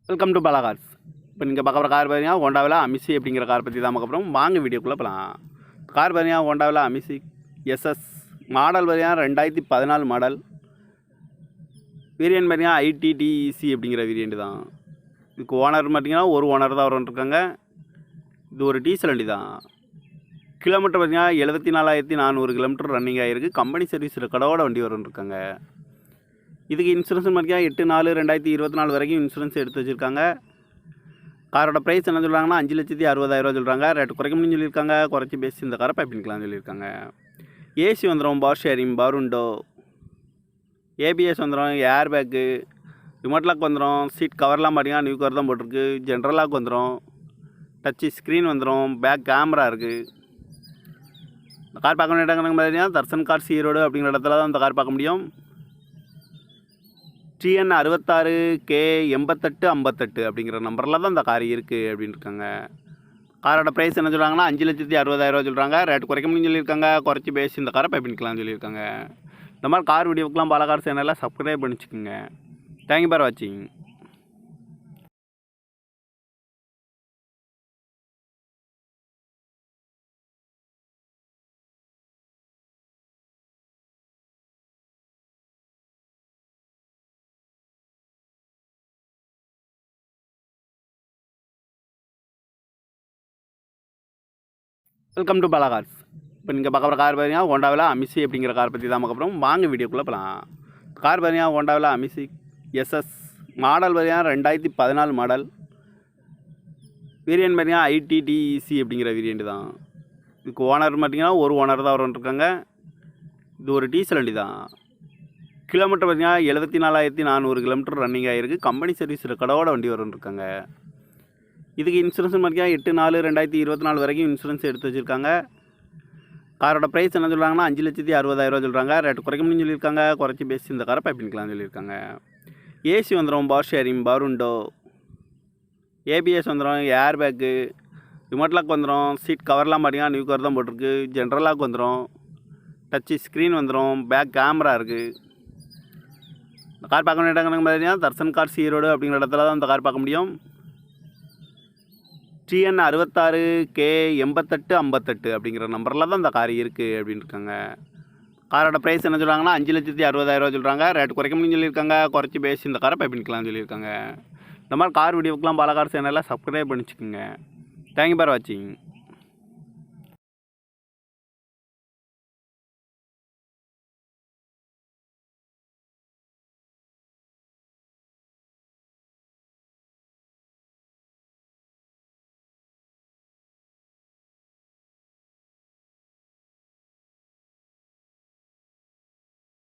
Welcome to Bala cars. இப்போ நீங்கள் பார்க்குற கார் பார்த்தீங்கன்னா ஹோண்டாவில் அமிசி அப்படிங்கிற கார் பற்றி தான் பார்க்க போகிறோம். வாங்க வீடியோக்குள்ளே போகலாம். கார் பார்த்தீங்கன்னா ஹோண்டாவில் அமிசி எஸ்எஸ் மாடல் பார்த்தீங்கன்னா 2014 மாடல். வேரியன்ட் பார்த்தீங்கன்னா ஐடிடிஇசி அப்படிங்கிற வேரியண்ட் தான். இதுக்கு ஓனர் பார்த்தீங்கன்னா ஒரு ஓனர் தான் இருக்காங்க. இது ஒரு டீசல் வண்டி தான். கிலோமீட்டர் பார்த்தீங்கன்னா 74,400 கிலோமீட்டர் ரன்னிங் ஆகிருக்கு. கம்பெனி சர்வீஸ் ரெக்கார்டோட வண்டி இருக்காங்க. இதுக்கு இன்சூரன்ஸ் பார்த்தீங்கன்னா 8/4/2024 வரைக்கும் இன்சூரன்ஸ் எடுத்து வச்சுருக்காங்க. காரோட ப்ரைஸ் என்ன சொல்கிறாங்கன்னா 5,60,000 சொல்கிறாங்க. ரேட்டு குறைக்க முடியும்னு சொல்லியிருக்காங்க. குறைச்சி பேசி இந்த காரை பைப்பிங்கலாம்னு சொல்லியிருக்காங்க. ஏசி வந்துடும், power sharing, power window, ABS வந்துடும், ஏர் பேக்கு, ரிமோட் லாக் வந்துடும். சீட் கவர்லாம் பார்த்தீங்கன்னா நியூ கவர் தான் போட்டிருக்கு. ஜென்ரல் லாக் வந்துடும், டச்சு ஸ்க்ரீன் வந்துடும், பேக் கேமரா இருக்குது. இந்த கார் பார்க்க வேண்டிய இடங்க பார்த்தீங்கன்னா தர்சன் கார்ஸ் ஈரோடு அப்படிங்கிற இடத்துல தான் இந்த கார் பார்க்க முடியும். TN 66K8858 அப்படிங்கிற நம்பரில் தான் இந்த கார் இருக்குது அப்படின்னு இருக்காங்க. காரோட ப்ரைஸ் என்ன சொல்கிறாங்கன்னா 5,60,000 சொல்கிறாங்க. ரேட்டு குறைக்க முடியும்னு சொல்லியிருக்காங்க. குறைச்சி பேசி இந்த காரை பைப்பிங்கலாம்னு சொல்லியிருக்காங்க. இந்த மாதிரி கார் வீடியோக்கெலாம் பாலா கார் சேனலில் சப்ஸ்கிரைப் பண்ணிச்சுக்கோங்க. தேங்க்யூ ஃபார் வாட்சிங். Welcome to Bala cars. இப்போ நீங்கள் பார்க்குற கார் பார்த்தீங்கன்னா ஹோண்டாவில் அமிசி அப்படிங்கிற கார் பற்றி தான் பார்க்க போகிறோம். வாங்க வீடியோக்குள்ளே போகலாம். கார் பார்த்தீங்கன்னா ஹோண்டாவில் அமிசி எஸ்எஸ் மாடல் பார்த்தீங்கன்னா 2014 மாடல். வேரியன்ட் பார்த்தீங்கன்னா ஐடிடிஇசி அப்படிங்கிற வேரியண்ட் தான். இதுக்கு ஓனர் பார்த்தீங்கன்னா ஒரு ஓனர் தான் இருக்காங்க. இது ஒரு டீசல் வண்டி தான். கிலோமீட்டர் பார்த்தீங்கன்னா 74,400 கிலோமீட்டர் ரன்னிங் ஆகிருக்கு. கம்பெனி சர்வீஸ் ரெக்கார்டோட வண்டி இருக்காங்க. இதுக்கு இன்சூரன்ஸ் பார்த்தீங்கன்னா 8/4/2024 வரைக்கும் இன்சூரன்ஸ் எடுத்து வச்சுருக்காங்க. காரோட ப்ரைஸ் என்ன சொல்கிறாங்கன்னா 5,60,000 சொல்கிறாங்க. ரேட்டு குறைக்க முடியும்னு சொல்லியிருக்காங்க. குறைச்சி பேசி இந்த காரை பைப்பிங்கலாம்னு சொல்லியிருக்காங்க. ஏசி வந்துடும், power sharing, power window, ABS வந்துடும், ஏர் பேக்கு, ரிமோட் லாக் வந்துடும். சீட் கவர்லாம் பார்த்தீங்கன்னா நியூ கவர் தான் போட்டிருக்கு. ஜென்ரல் லாக் வந்துடும், டச்சு ஸ்க்ரீன் வந்துடும், பேக் கேமரா இருக்குது. இந்த கார் பார்க்க வேண்டிய இடங்க பார்த்தீங்கன்னா தர்சன் கார்ஸ் ஈரோடு அப்படிங்கிற இடத்துல தான் இந்த கார் பார்க்க முடியும். TN 66K8858 அப்படிங்கிற நம்பரில் தான் இந்த கார் இருக்குது அப்படின்னு இருக்காங்க. காரோட ப்ரைஸ் என்ன சொல்கிறாங்கன்னா 5,60,000 சொல்கிறாங்க. ரேட்டு குறைக்க முடியும்னு சொல்லியிருக்காங்க. குறைச்சி பேசி இந்த காரை பைப்பிங்கலாம்னு சொல்லியிருக்காங்க. இந்த மாதிரி கார் வீடியோக்கெலாம் பாலா கார் சேனலில் சப்ஸ்கிரைப் பண்ணிச்சுக்கோங்க. தேங்க்யூ ஃபார் வாட்சிங்.